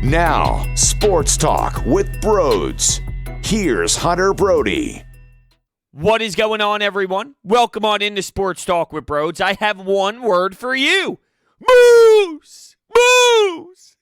Now, Sports Talk with Brodes. Here's Hunter Brody. What is going on, everyone? Welcome on into Sports Talk with Brodes. I have one word for you. Moose! Moose!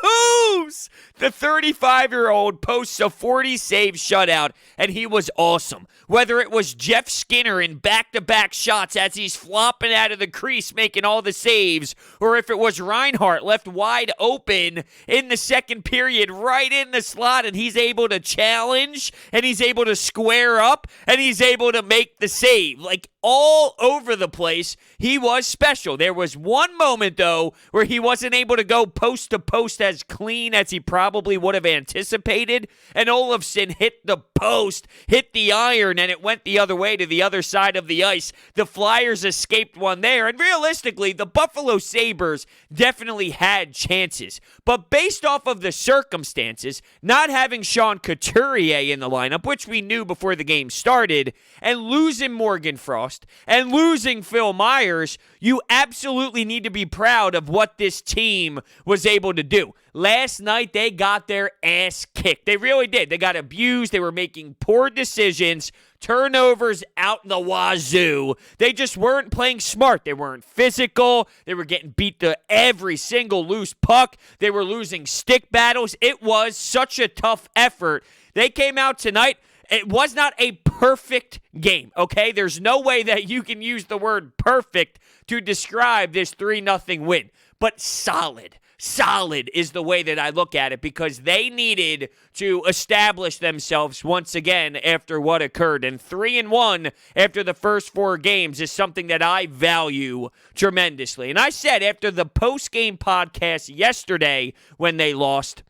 Moose! The 35-year-old posts a 40-save shutout, and he was awesome. Whether it was Jeff Skinner in back-to-back shots as he's flopping out of the crease making all the saves, or if it was Reinhart left wide open in the second period right in the slot, and he's able to challenge, and he's able to square up, and he's able to make the save. Like, all over the place, he was special. There was one moment, though, where he wasn't able to go post to post as clean as he probably would have anticipated, and Olofsson hit the post, hit the iron, and it went the other way to the other side of the ice. The Flyers escaped one there, and realistically, the Buffalo Sabres definitely had chances. But based off of the circumstances, not having Sean Couturier in the lineup, which we knew before the game started, and losing Morgan Frost, and losing Phil Myers, you absolutely need to be proud of what this team was able to do. Last night, they got their ass kicked. They really did. They got abused. They were making poor decisions, turnovers out the wazoo. They just weren't playing smart. They weren't physical. They were getting beat to every single loose puck. They were losing stick battles. It was such a tough effort. They came out tonight. It was not a perfect game, okay? There's no way that you can use the word perfect to describe this 3-0 win. But solid. Solid is the way that I look at it, because they needed to establish themselves once again after what occurred. And 3-1 after the first 4 games is something that I value tremendously. And I said after the post-game podcast yesterday when they lost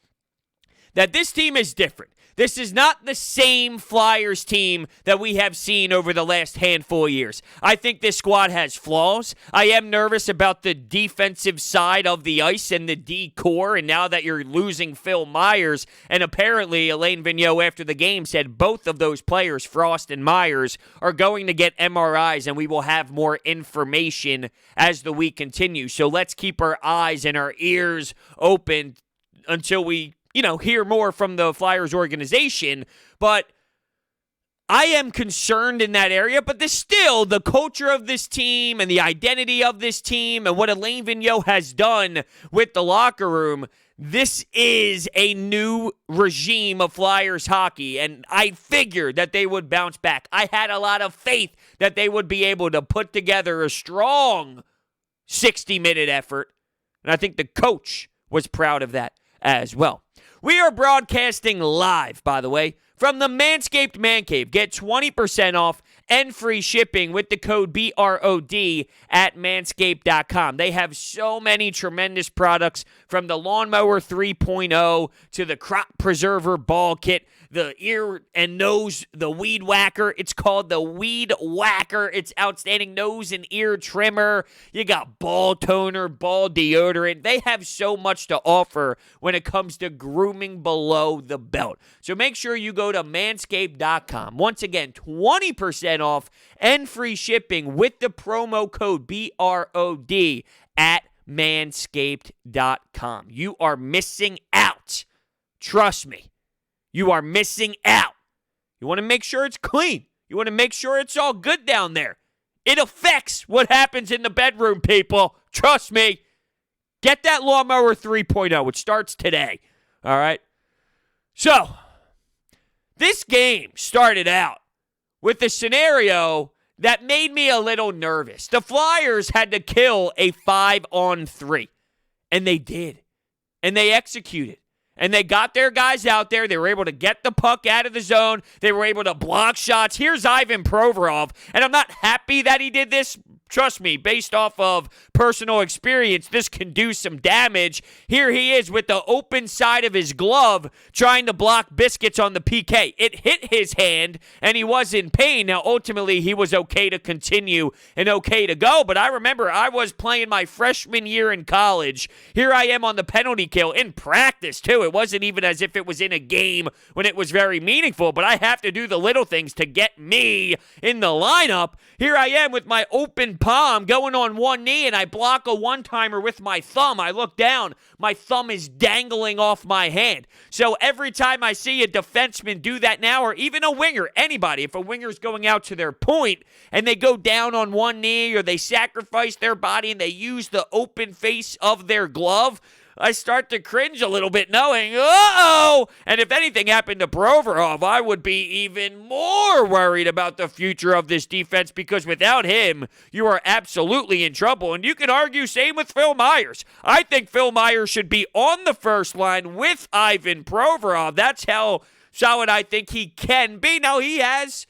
that this team is different. This is not the same Flyers team that we have seen over the last handful of years. I think this squad has flaws. I am nervous about the defensive side of the ice and the D-core, and now that you're losing Phil Myers, and apparently Alain Vigneault after the game said both of those players, Frost and Myers, are going to get MRIs, and we will have more information as the week continues. So let's keep our eyes and our ears open until we hear more from the Flyers organization, but I am concerned in that area. But still, the culture of this team and the identity of this team and what Alain Vigneault has done with the locker room, this is a new regime of Flyers hockey, and I figured that they would bounce back. I had a lot of faith that they would be able to put together a strong 60-minute effort, and I think the coach was proud of that as well. We are broadcasting live, by the way, from the Manscaped Man Cave. Get 20% off and free shipping with the code BROD at manscaped.com. They have so many tremendous products, from the Lawnmower 3.0 to the Crop Preserver Ball Kit, the ear and nose, the Weed Whacker. It's called the Weed Whacker. It's outstanding nose and ear trimmer. You got ball toner, ball deodorant. They have so much to offer when it comes to grooming below the belt. So make sure you go to manscaped.com. Once again, 20% off and free shipping with the promo code BROD at manscaped.com. You are missing out. Trust me. You are missing out. You want to make sure it's clean. You want to make sure it's all good down there. It affects what happens in the bedroom, people. Trust me. Get that Lawnmower 3.0. It starts today. All right? So, this game started out with a scenario that made me a little nervous. The Flyers had to kill a 5-on-3, and they did. And they executed. And they got their guys out there. They were able to get the puck out of the zone. They were able to block shots. Here's Ivan Provorov. And I'm not happy that he did this. Trust me, based off of personal experience, this can do some damage. Here he is with the open side of his glove trying to block biscuits on the PK. It hit his hand, and he was in pain. Now, ultimately, he was okay to continue and okay to go. But I remember I was playing my freshman year in college. Here I am on the penalty kill in practice, too. It wasn't even as if it was in a game when it was very meaningful, but I have to do the little things to get me in the lineup. Here I am with my open palm going on one knee and I block a one-timer with my thumb. I look down. My thumb is dangling off my hand. So every time I see a defenseman do that now, or even a winger, anybody, if a winger's going out to their point and they go down on one knee or they sacrifice their body and they use the open face of their glove, I start to cringe a little bit knowing, uh-oh! And if anything happened to Provorov, I would be even more worried about the future of this defense because without him, you are absolutely in trouble. And you can argue same with Phil Myers. I think Phil Myers should be on the first line with Ivan Provorov. That's how solid I think he can be. Now, he has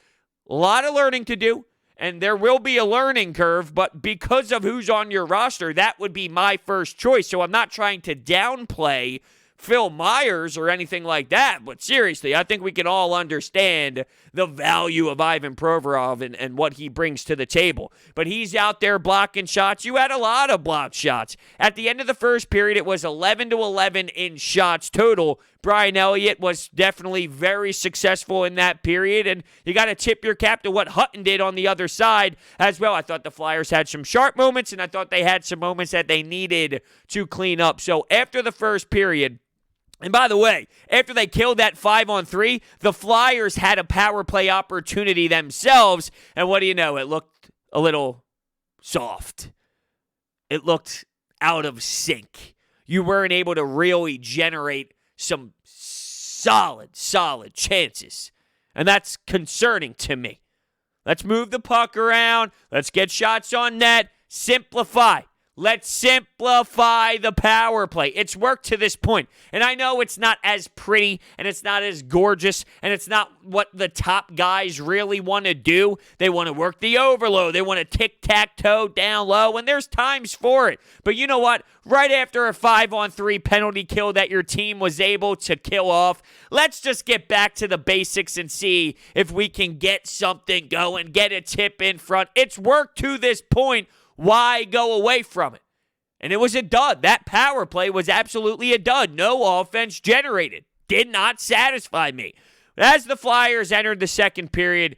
a lot of learning to do. And there will be a learning curve, but because of who's on your roster, that would be my first choice. So I'm not trying to downplay Phil Myers or anything like that. But seriously, I think we can all understand the value of Ivan Provorov and what he brings to the table. But he's out there blocking shots. You had a lot of blocked shots. At the end of the first period, it was 11-11 in shots total. Brian Elliott was definitely very successful in that period, and you got to tip your cap to what Hutton did on the other side as well. I thought the Flyers had some sharp moments, and I thought they had some moments that they needed to clean up. So after the first period, and by the way, after they killed that 5-on-3, the Flyers had a power play opportunity themselves, and what do you know? It looked a little soft. It looked out of sync. You weren't able to really generate some solid chances. And that's concerning to me. Let's move the puck around. Let's get shots on net. Simplify. Let's simplify the power play. It's worked to this point. And I know it's not as pretty and it's not as gorgeous and it's not what the top guys really want to do. They want to work the overload. They want to tic-tac-toe down low, and there's times for it. But you know what? Right after a 5-on-3 penalty kill that your team was able to kill off, let's just get back to the basics and see if we can get something going, get a tip in front. It's worked to this point. Why go away from it? And it was a dud. That power play was absolutely a dud. No offense generated. Did not satisfy me. As the Flyers entered the second period,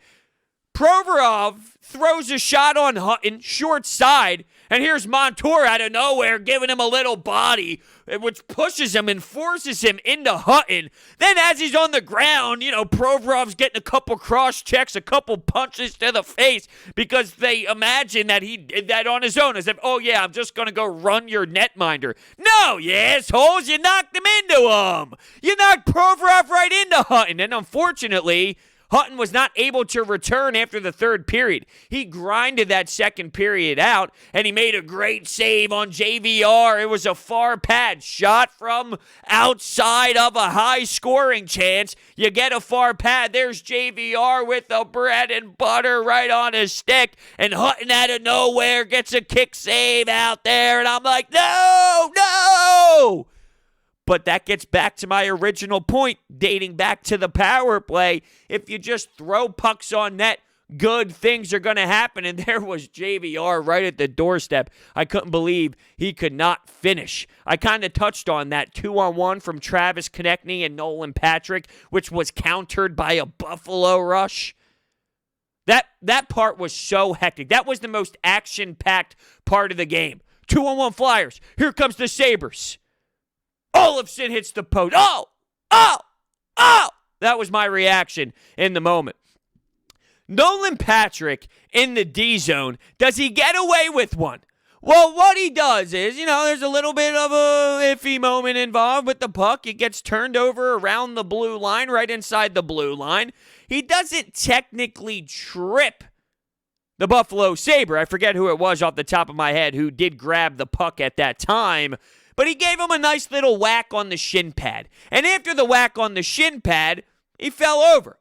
Provorov throws a shot on Hutton, short side, and here's Montour out of nowhere giving him a little body, which pushes him and forces him into Hutton. Then as he's on the ground, Provorov's getting a couple cross checks, a couple punches to the face because they imagine that he did that on his own. As if, oh yeah, I'm just going to go run your netminder. No, you assholes, you knocked him into him. You knocked Provorov right into Hutton, and unfortunately, Hutton was not able to return after the third period. He grinded that second period out, and he made a great save on JVR. It was a far pad shot from outside of a high-scoring chance. You get a far pad. There's JVR with the bread and butter right on his stick, and Hutton out of nowhere gets a kick save out there, and I'm like, no! But that gets back to my original point, dating back to the power play. If you just throw pucks on net, good things are going to happen. And there was JVR right at the doorstep. I couldn't believe he could not finish. I kind of touched on that 2-on-1 from Travis Konecny and Nolan Patrick, which was countered by a Buffalo rush. That part was so hectic. That was the most action-packed part of the game. 2-on-1 Flyers. Here comes the Sabres. Olofsson hits the post. Oh! That was my reaction in the moment. Nolan Patrick in the D zone. Does he get away with one? Well, what he does is, there's a little bit of a iffy moment involved with the puck. It gets turned over around the blue line, right inside the blue line. He doesn't technically trip the Buffalo Sabre. I forget who it was off the top of my head who did grab the puck at that time. But he gave him a nice little whack on the shin pad. And after the whack on the shin pad, he fell over.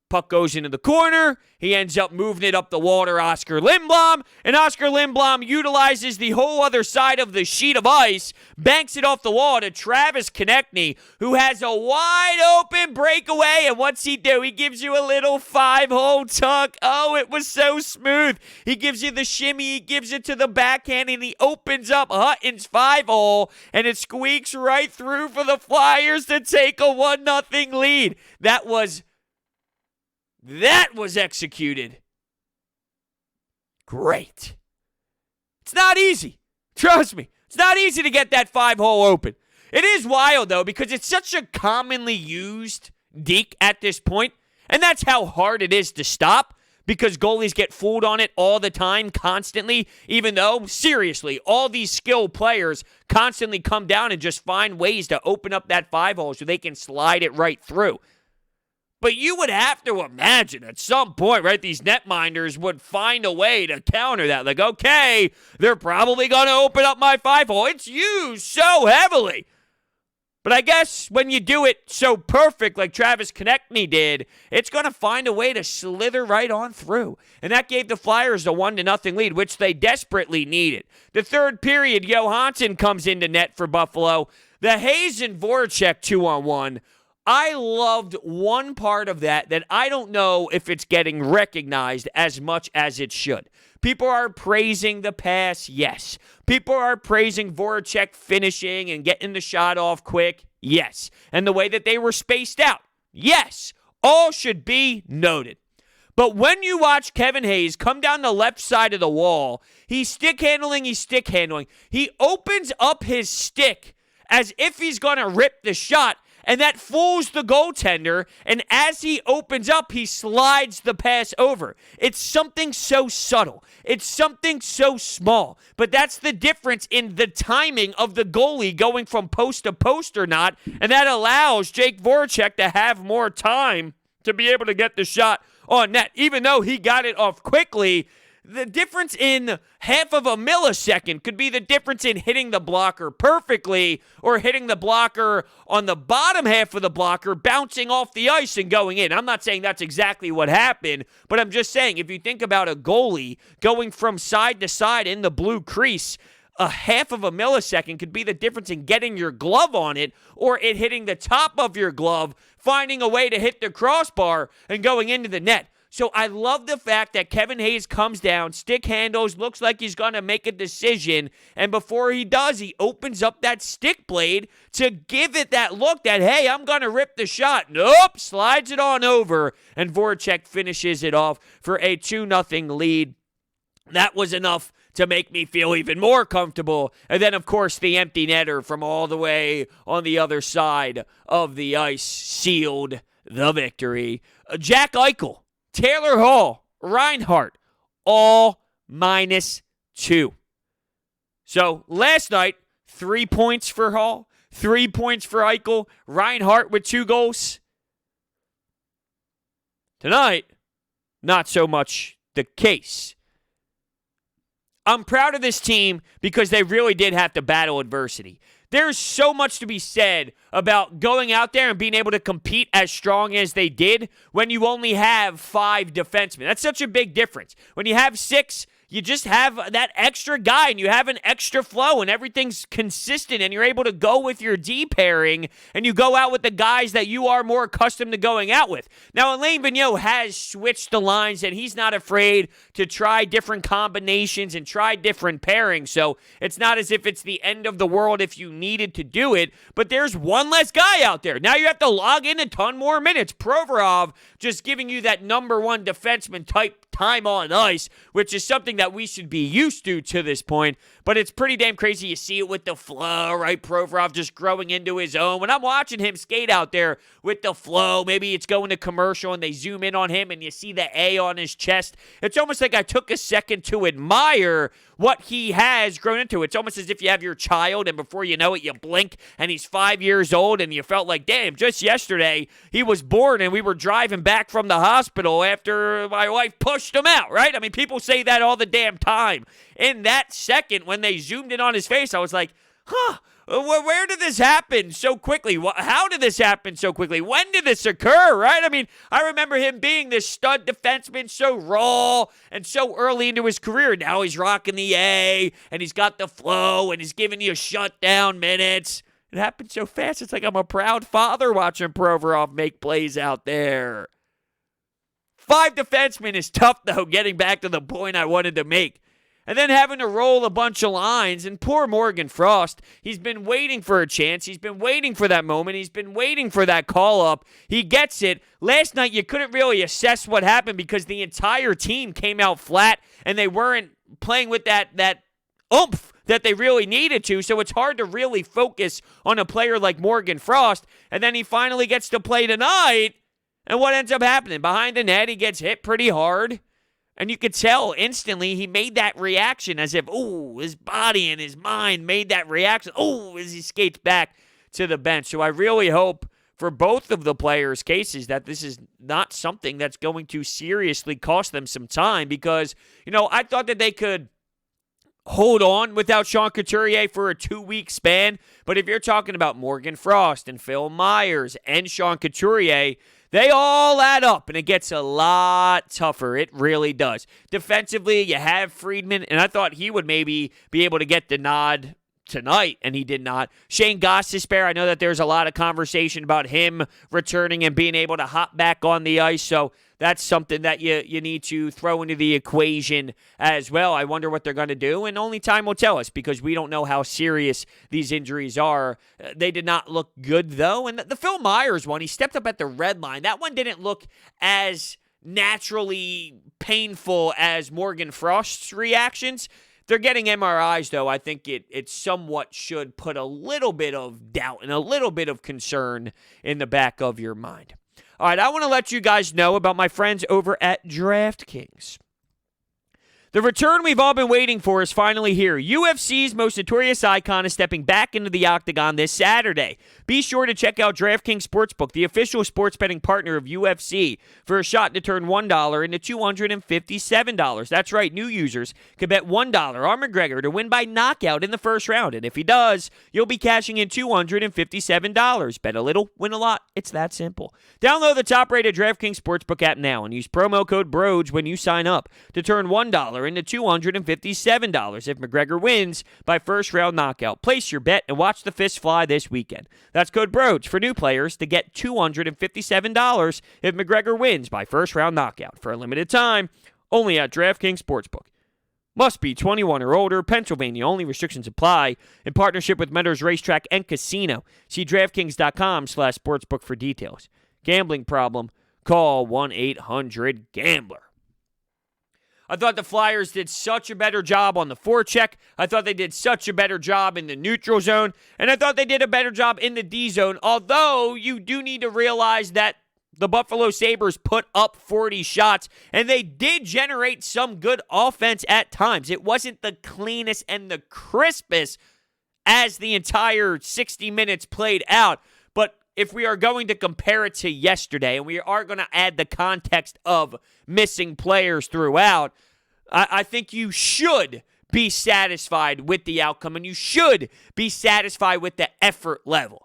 Puck goes into the corner. He ends up moving it up the wall to Oscar Lindblom. And Oscar Lindblom utilizes the whole other side of the sheet of ice, banks it off the wall to Travis Konecny, who has a wide open breakaway. And what's he do? He gives you a little 5-hole tuck. Oh, it was so smooth. He gives you the shimmy. He gives it to the backhand, and he opens up Hutton's 5-hole, and it squeaks right through for the Flyers to take a 1-0 lead. That was executed great. It's not easy. Trust me. It's not easy to get that 5-hole open. It is wild, though, because it's such a commonly used deke at this point, and that's how hard it is to stop, because goalies get fooled on it all the time, constantly, even though, seriously, all these skilled players constantly come down and just find ways to open up that 5-hole so they can slide it right through. But you would have to imagine at some point, right, these netminders would find a way to counter that. Like, okay, they're probably going to open up my 5-hole. It's used so heavily. But I guess when you do it so perfect like Travis Konecny did, it's going to find a way to slither right on through. And that gave the Flyers a 1-0 lead, which they desperately needed. The third period, Hutton comes into net for Buffalo. The Hayes and Voracek 2-on-1. I loved one part of that I don't know if it's getting recognized as much as it should. People are praising the pass, yes. People are praising Voracek finishing and getting the shot off quick, yes. And the way that they were spaced out, yes. All should be noted. But when you watch Kevin Hayes come down the left side of the wall, he's stick handling. He opens up his stick as if he's going to rip the shot, and that fools the goaltender, and as he opens up, he slides the pass over. It's something so subtle. It's something so small. But that's the difference in the timing of the goalie going from post to post or not, and that allows Jake Voracek to have more time to be able to get the shot on net. Even though he got it off quickly, the difference in half of a millisecond could be the difference in hitting the blocker perfectly or hitting the blocker on the bottom half of the blocker, bouncing off the ice and going in. I'm not saying that's exactly what happened, but I'm just saying if you think about a goalie going from side to side in the blue crease, a half of a millisecond could be the difference in getting your glove on it or it hitting the top of your glove, finding a way to hit the crossbar and going into the net. So I love the fact that Kevin Hayes comes down, stick handles, looks like he's going to make a decision, and before he does, he opens up that stick blade to give it that look that, hey, I'm going to rip the shot. Nope, slides it on over, and Voracek finishes it off for a 2-0 lead. That was enough to make me feel even more comfortable. And then, of course, the empty netter from all the way on the other side of the ice sealed the victory. Jack Eichel, Taylor Hall, Reinhart, all -2. So last night, 3 points for Hall, 3 points for Eichel, Reinhart with 2 goals. Tonight, not so much the case. I'm proud of this team because they really did have to battle adversity. There's so much to be said about going out there and being able to compete as strong as they did when you only have 5 defensemen. That's such a big difference. When you have 6, you just have that extra guy and you have an extra flow and everything's consistent and you're able to go with your D pairing and you go out with the guys that you are more accustomed to going out with. Now, Alain Vigneault has switched the lines and he's not afraid to try different combinations and try different pairings. So it's not as if it's the end of the world if you needed to do it, but there's one less guy out there. Now you have to log in a ton more minutes. Provorov just giving you that number 1 defenseman type time on ice, which is something that we should be used to this point, but it's pretty damn crazy. You see it with the flow, right? Provorov just growing into his own. When I'm watching him skate out there with the flow, maybe it's going to commercial and they zoom in on him and you see the A on his chest. It's almost like I took a second to admire what he has grown into. It's almost as if you have your child and before you know it, you blink and he's 5 years old and you felt like, damn, just yesterday he was born and we were driving back from the hospital after my wife pushed him out, right? I mean, people say that all the damn time. In that second, when they zoomed in on his face, I was like, where did this happen so quickly? How did this happen so quickly? When did this occur, right? I mean, I remember him being this stud defenseman, so raw and so early into his career. Now he's rocking the A, and he's got the flow, and he's giving you shutdown minutes. It happened so fast, it's like I'm a proud father watching Provorov make plays out there. 5 defensemen is tough, though, getting back to the point I wanted to make. and then having to roll a bunch of lines. And poor Morgan Frost, he's been waiting for a chance. He's been waiting for that moment. He's been waiting for that call-up. He gets it. Last night, you couldn't really assess what happened because the entire team came out flat, and they weren't playing with that oomph that they really needed to, so it's hard to really focus on a player like Morgan Frost. And then he finally gets to play tonight, and what ends up happening? Behind the net, he gets hit pretty hard. And you could tell instantly he made that reaction as if, his body and his mind made that reaction, as he skates back to the bench. So I really hope for both of the players' cases that this is not something that's going to seriously cost them some time because, I thought that they could hold on without Sean Couturier for a 2-week span. But if you're talking about Morgan Frost and Phil Myers and Sean Couturier, they all add up, and it gets a lot tougher. It really does. Defensively, you have Friedman, and I thought he would maybe be able to get the nod tonight, and he did not. Shane Gostisbehere, I know that there's a lot of conversation about him returning and being able to hop back on the ice, so that's something that you need to throw into the equation as well. I wonder what they're going to do, and only time will tell us because we don't know how serious these injuries are. They did not look good, though, and the Phil Myers one, he stepped up at the red line. That one didn't look as naturally painful as Morgan Frost's reactions. They're getting MRIs, though. I think it somewhat should put a little bit of doubt and a little bit of concern in the back of your mind. All right, I want to let you guys know about my friends over at DraftKings. The return we've all been waiting for is finally here. UFC's most notorious icon is stepping back into the octagon this Saturday. Be sure to check out DraftKings Sportsbook, the official sports betting partner of UFC, for a shot to turn $1 into $257. That's right, new users can bet $1 on McGregor to win by knockout in the first round. And if he does, you'll be cashing in $257. Bet a little, win a lot. It's that simple. Download the top-rated DraftKings Sportsbook app now and use promo code Brodes when you sign up to turn $1 into $257 if McGregor wins by first-round knockout. Place your bet and watch the fists fly this weekend. That's code Brodes for new players to get $257 if McGregor wins by first-round knockout for a limited time, only at DraftKings Sportsbook. Must be 21 or older. Pennsylvania only. Restrictions apply. In partnership with Meadows Racetrack and Casino. See DraftKings.com/sportsbook for details. Gambling problem? Call 1-800-GAMBLER. I thought the Flyers did such a better job on the forecheck. I thought they did such a better job in the neutral zone. And I thought they did a better job in the D zone. Although you do need to realize that the Buffalo Sabres put up 40 shots, and they did generate some good offense at times. It wasn't the cleanest and the crispest as the entire 60 minutes played out. But if we are going to compare it to yesterday, and we are going to add the context of missing players throughout, I think you should be satisfied with the outcome, and you should be satisfied with the effort level.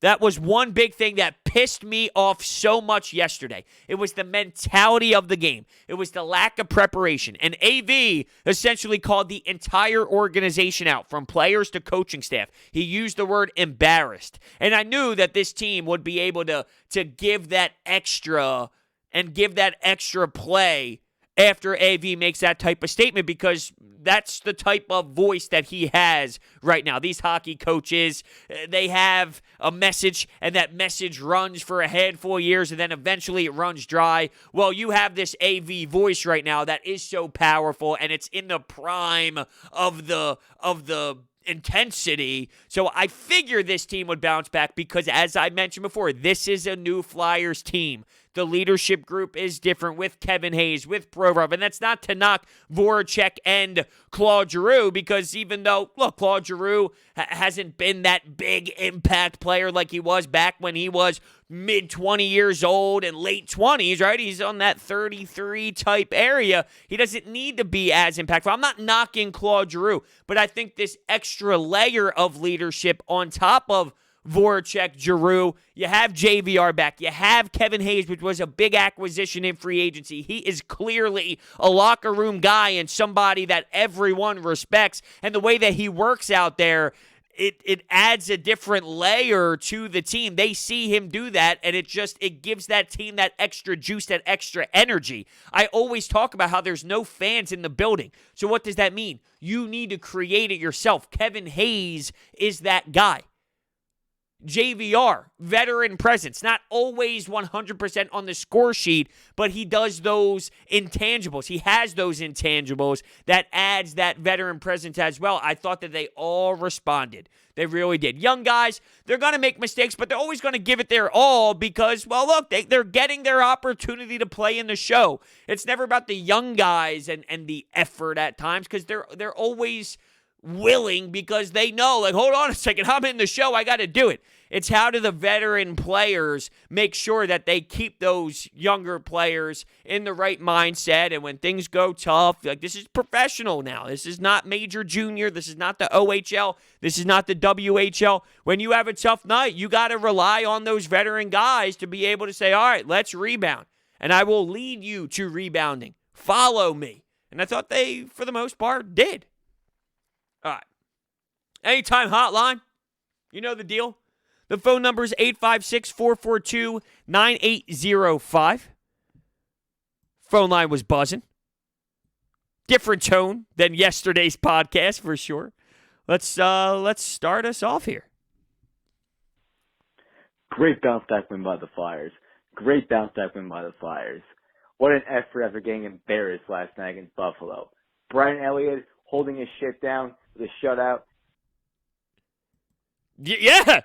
That was one big thing that pissed me off so much yesterday. It was the mentality of the game. It was the lack of preparation. And AV essentially called the entire organization out, from players to coaching staff. He used the word embarrassed. And I knew that this team would be able to give that extra and give that extra play after AV makes that type of statement, because that's the type of voice that he has right now. These hockey coaches, they have a message, and that message runs for a handful of years, and then eventually it runs dry. Well, you have this AV voice right now that is so powerful, and it's in the prime of the intensity. So I figured this team would bounce back because, as I mentioned before, this is a new Flyers team. The leadership group is different with Kevin Hayes, with Provorov, and that's not to knock Voracek and Claude Giroux, because even though, look, Claude Giroux hasn't been that big impact player like he was back when he was mid-20 years old and late 20s, right? He's on that 33 type area. He doesn't need to be as impactful. I'm not knocking Claude Giroux, but I think this extra layer of leadership on top of Voracek, Giroux, you have JVR back, you have Kevin Hayes, which was a big acquisition in free agency. He is clearly a locker room guy and somebody that everyone respects, and the way that he works out there, it adds a different layer to the team. They see him do that, and it gives that team that extra juice, that extra energy. I always talk about how there's no fans in the building. So what does that mean? You need to create it yourself. Kevin Hayes is that guy. JVR, veteran presence, not always 100% on the score sheet, but he does those intangibles. He has those intangibles that adds that veteran presence as well. I thought that they all responded. They really did. Young guys, they're going to make mistakes, but they're always going to give it their all because, well, look, they're getting their opportunity to play in the show. It's never about the young guys and the effort at times because they're always willing because they know, like, hold on a second, I'm in the show, I got to do it. It's how do the veteran players make sure that they keep those younger players in the right mindset, and when things go tough, like, this is professional now. This is not major junior. This is not the OHL. This is not the WHL. When you have a tough night, you got to rely on those veteran guys to be able to say, all right, let's rebound, and I will lead you to rebounding. Follow me. And I thought they, for the most part, did. All right. Anytime hotline. You know the deal. The phone number is 856-442-9805. Phone line was buzzing. Different tone than yesterday's podcast for sure. Let's start us off here. Great bounce back win by the Flyers. Great bounce back win by the Flyers. What an effort after getting embarrassed last night against Buffalo. Brian Elliott holding his shit down with a shutout. Yeah.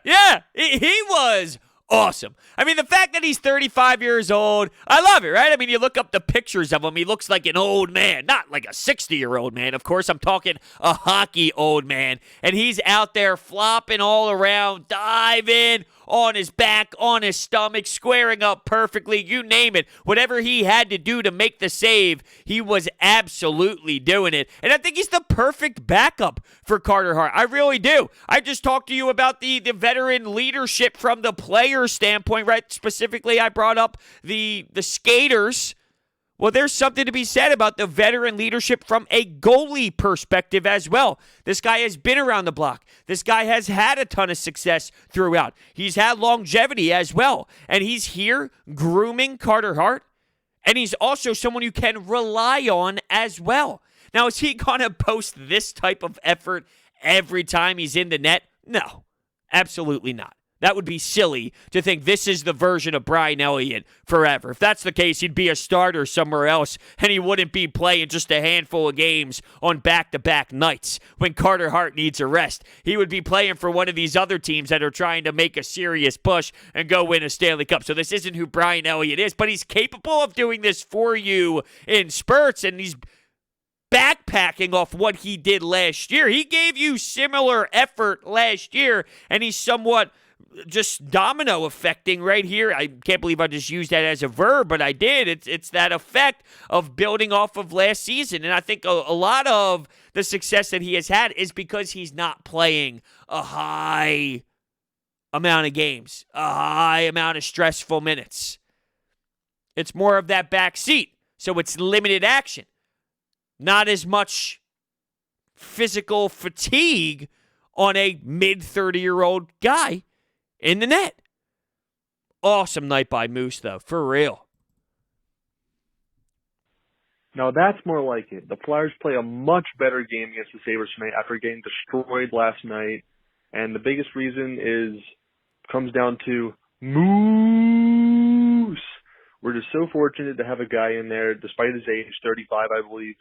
He was awesome. I mean, the fact that he's 35 years old, I love it, right? I mean, you look up the pictures of him, he looks like an old man, not like a 60-year-old man. Of course, I'm talking a hockey old man, and he's out there flopping all around, diving on his back, on his stomach, squaring up perfectly, you name it. Whatever he had to do to make the save, he was absolutely doing it. And I think he's the perfect backup for Carter Hart. I really do. I just talked to you about the veteran leadership from the player standpoint, right? Specifically, I brought up the skaters. Well, there's something to be said about the veteran leadership from a goalie perspective as well. This guy has been around the block. This guy has had a ton of success throughout. He's had longevity as well. And he's here grooming Carter Hart. And he's also someone you can rely on as well. Now, is he going to post this type of effort every time he's in the net? No, absolutely not. That would be silly to think this is the version of Brian Elliott forever. If that's the case, he'd be a starter somewhere else, and he wouldn't be playing just a handful of games on back-to-back nights when Carter Hart needs a rest. He would be playing for one of these other teams that are trying to make a serious push and go win a Stanley Cup. So this isn't who Brian Elliott is, but he's capable of doing this for you in spurts, and he's backpacking off what he did last year. He gave you similar effort last year, and he's somewhat just domino affecting right here. I can't believe I just used that as a verb, but I did. It's that effect of building off of last season. And I think a lot of the success that he has had is because he's not playing a high amount of games, a high amount of stressful minutes. It's more of that back seat. So it's limited action. Not as much physical fatigue on a mid-30-year-old guy in the net. Awesome night by Moose, though, for real. Now that's more like it. The Flyers play a much better game against the Sabres tonight after getting destroyed last night. And the biggest reason comes down to Moose. We're just so fortunate to have a guy in there, despite his age, 35, I believe.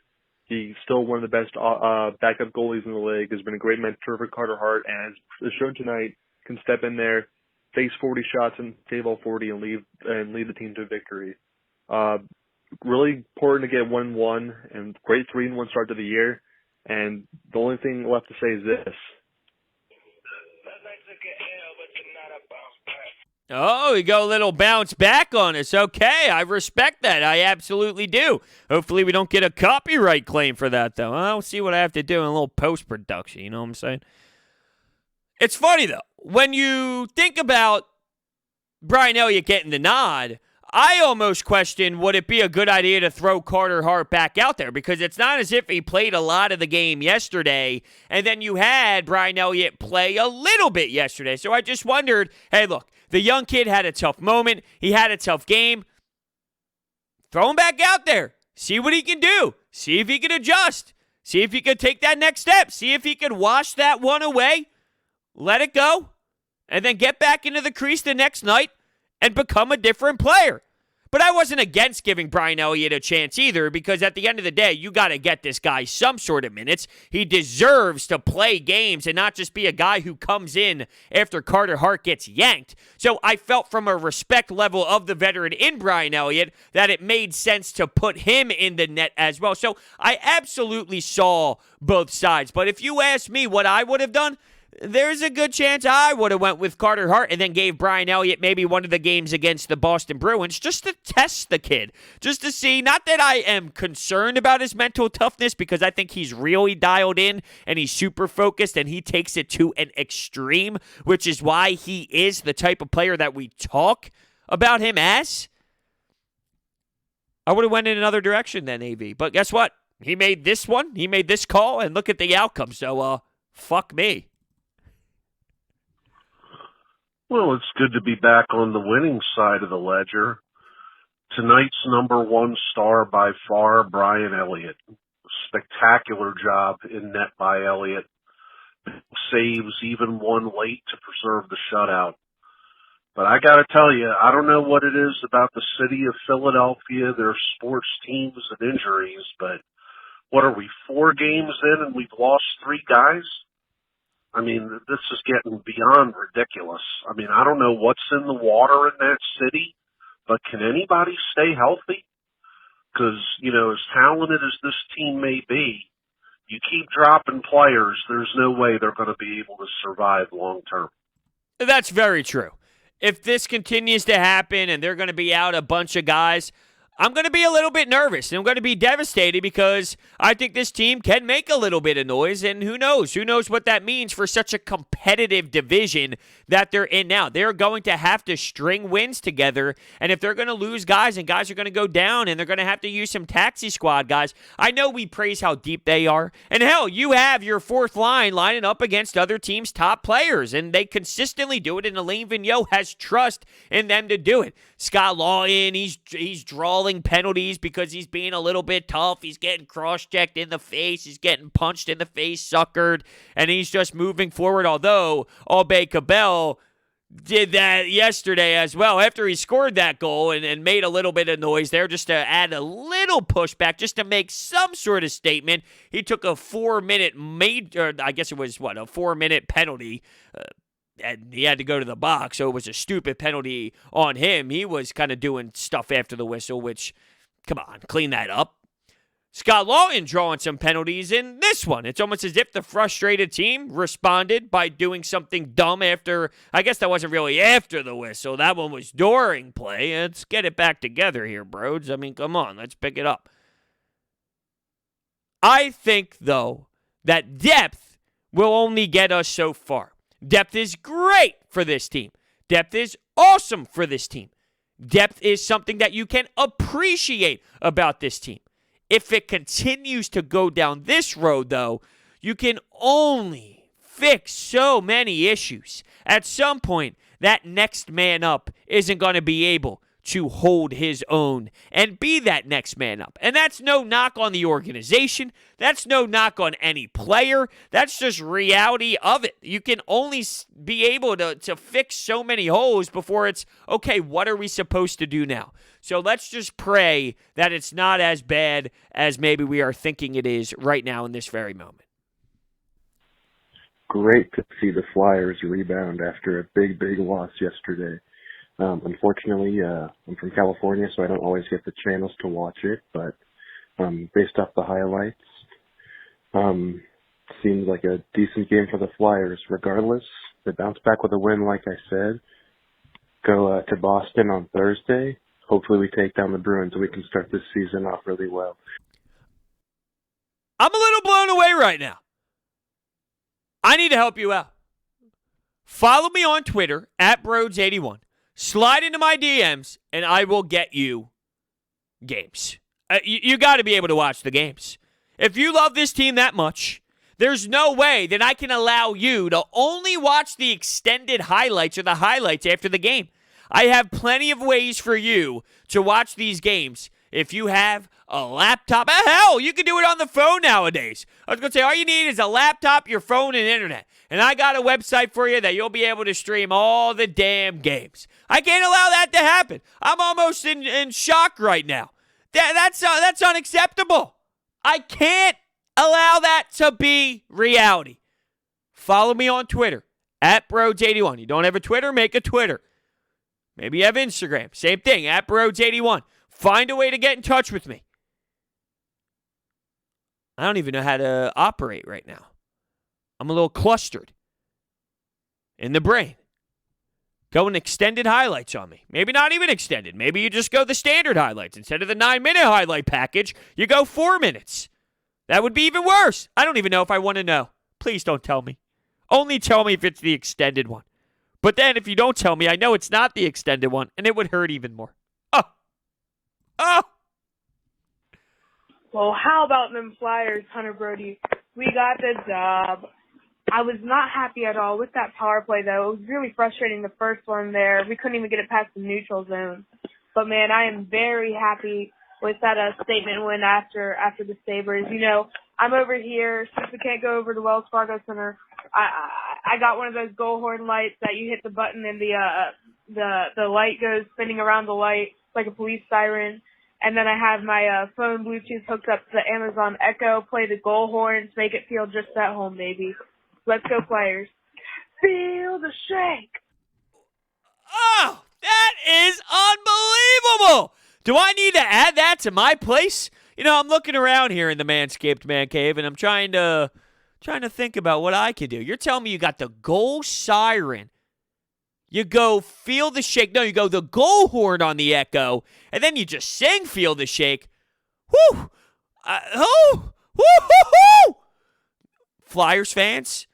He's still one of the best backup goalies in the league. Has been a great mentor for Carter Hart, and as shown tonight, can step in there, face 40 shots and save all 40, and lead the team to victory. Really important to get 1-1 and great 3-1 start to the year. And the only thing left to say is this. Oh, we go a little bounce back on us. Okay, I respect that. I absolutely do. Hopefully we don't get a copyright claim for that, though. I'll see what I have to do in a little post-production, you know what I'm saying? It's funny, though. When you think about Brian Elliott getting the nod, I almost question, would it be a good idea to throw Carter Hart back out there? Because it's not as if he played a lot of the game yesterday, and then you had Brian Elliott play a little bit yesterday. So I just wondered, hey, look, the young kid had a tough moment. He had a tough game. Throw him back out there. See what he can do. See if he can adjust. See if he could take that next step. See if he could wash that one away, let it go, and then get back into the crease the next night and become a different player. But I wasn't against giving Brian Elliott a chance either, because at the end of the day, you got to get this guy some sort of minutes. He deserves to play games and not just be a guy who comes in after Carter Hart gets yanked. So I felt from a respect level of the veteran in Brian Elliott that it made sense to put him in the net as well. So I absolutely saw both sides. But if you ask me what I would have done, there's a good chance I would have went with Carter Hart and then gave Brian Elliott maybe one of the games against the Boston Bruins just to test the kid, just to see. Not that I am concerned about his mental toughness, because I think he's really dialed in and he's super focused and he takes it to an extreme, which is why he is the type of player that we talk about him as. I would have went in another direction than AV, but guess what? He made this one. He made this call, and look at the outcome. So, fuck me. Well, it's good to be back on the winning side of the ledger. Tonight's number one star by far, Brian Elliott. Spectacular job in net by Elliott. Saves, even one late to preserve the shutout. But I got to tell you, I don't know what it is about the city of Philadelphia, their sports teams and injuries, but what are we, 4 games in and we've lost 3 guys? I mean, this is getting beyond ridiculous. I mean, I don't know what's in the water in that city, but can anybody stay healthy? Because, you know, as talented as this team may be, you keep dropping players, there's no way they're going to be able to survive long term. That's very true. If this continues to happen and they're going to be out a bunch of guys, I'm going to be a little bit nervous, and I'm going to be devastated, because I think this team can make a little bit of noise, and who knows? Who knows what that means for such a competitive division that they're in now. They're going to have to string wins together, and if they're going to lose guys and guys are going to go down and they're going to have to use some taxi squad guys, I know we praise how deep they are, and hell, you have your fourth line lining up against other teams' top players, and they consistently do it, and Alain Vigneault has trust in them to do it. Scott Lawton, he's drawing penalties because he's being a little bit tough. He's getting cross-checked in the face. He's getting punched in the face, suckered, and he's just moving forward. Although aube-kubel did that yesterday as well after he scored that goal and made a little bit of noise there just to add a little pushback, just to make some sort of statement. He took a 4-minute a 4-minute penalty, and he had to go to the box, so it was a stupid penalty on him. He was kind of doing stuff after the whistle, which, come on, clean that up. Scott Lawton drawing some penalties in this one. It's almost as if the frustrated team responded by doing something dumb after, I guess that wasn't really after the whistle. That one was during play. Let's get it back together here, Brodes. I mean, come on, let's pick it up. I think, though, that depth will only get us so far. Depth is great for this team. Depth is awesome for this team. Depth is something that you can appreciate about this team. If it continues to go down this road, though, you can only fix so many issues. At some point, that next man up isn't going to be able to hold his own and be that next man up. And that's no knock on the organization. That's no knock on any player. That's just reality of it. You can only be able to fix so many holes before it's, okay, what are we supposed to do now? So let's just pray that it's not as bad as maybe we are thinking it is right now in this very moment. Great to see the Flyers rebound after a big loss yesterday. Unfortunately, I'm from California, so I don't always get the channels to watch it, but based off the highlights, seems like a decent game for the Flyers. Regardless, they bounce back with a win, like I said. Go to Boston on Thursday. Hopefully we take down the Bruins and we can start this season off really well. I'm a little blown away right now. I need to help you out. Follow me on Twitter, @Brodes81. Slide into my DMs, and I will get you games. You got to be able to watch the games. If you love this team that much, there's no way that I can allow you to only watch the extended highlights or the highlights after the game. I have plenty of ways for you to watch these games if you have a laptop. Hell, you can do it on the phone nowadays. I was going to say, all you need is a laptop, your phone, and internet. And I got a website for you that you'll be able to stream all the damn games. I can't allow that to happen. I'm almost in shock right now. That's unacceptable. I can't allow that to be reality. Follow me on Twitter, @Brodes81. You don't have a Twitter? Make a Twitter. Maybe you have Instagram. Same thing, @Brodes81. Find a way to get in touch with me. I don't even know how to operate right now. I'm a little clustered in the brain. Going extended highlights on me. Maybe not even extended. Maybe you just go the standard highlights. Instead of the 9-minute highlight package, you go 4 minutes. That would be even worse. I don't even know if I want to know. Please don't tell me. Only tell me if it's the extended one. But then if you don't tell me, I know it's not the extended one, and it would hurt even more. Oh! Well, how about them Flyers, Hunter Brody? We got the job. I was not happy at all with that power play, though. It was really frustrating, the first one there. We couldn't even get it past the neutral zone. But, man, I am very happy with that statement win after the Sabres. You know, I'm over here. Since we can't go over to Wells Fargo Center, I got one of those goal horn lights that you hit the button and the light goes spinning around the light like a police siren. And then I have my phone Bluetooth hooked up to the Amazon Echo, play the goal horns, make it feel just at home, baby. Let's go, Flyers. Feel the shake. Oh, that is unbelievable. Do I need to add that to my place? You know, I'm looking around here in the Manscaped Man Cave, and I'm trying to think about what I can do. You're telling me you got the goal siren. You go feel the shake. No, you go the goal horn on the Echo, and then you just sing feel the shake. Whoo! Woo! Flyers fans,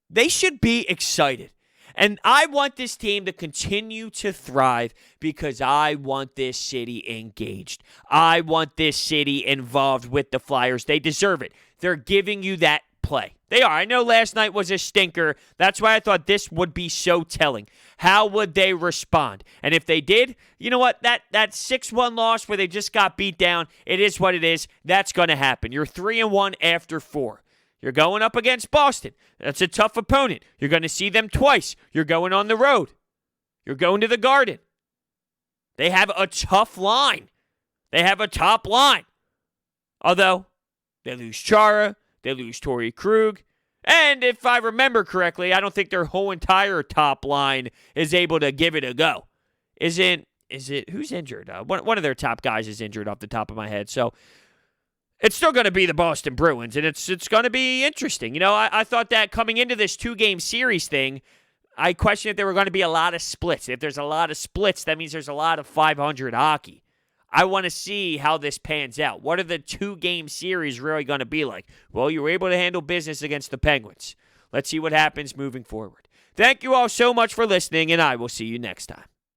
they should be excited. And I want this team to continue to thrive because I want this city engaged. I want this city involved with the Flyers. They deserve it. They're giving you that play. They are. I know last night was a stinker. That's why I thought this would be so telling. How would they respond? And if they did, you know what? That 6-1 loss where they just got beat down, it is what it is. That's going to happen. You're 3-1 after 4. You're going up against Boston. That's a tough opponent. You're going to see them twice. You're going on the road. You're going to the Garden. They have a tough line. They have a top line. Although, they lose Chara. They lose Torrey Krug. And if I remember correctly, I don't think their whole entire top line is able to give it a go. Is it who's injured? One of their top guys is injured off the top of my head. So it's still going to be the Boston Bruins, and it's going to be interesting. You know, I thought that coming into this 2-game series thing, I questioned if there were going to be a lot of splits. If there's a lot of splits, that means there's a lot of 500 hockey. I want to see how this pans out. What are the 2-game series really going to be like? Well, you were able to handle business against the Penguins. Let's see what happens moving forward. Thank you all so much for listening, and I will see you next time.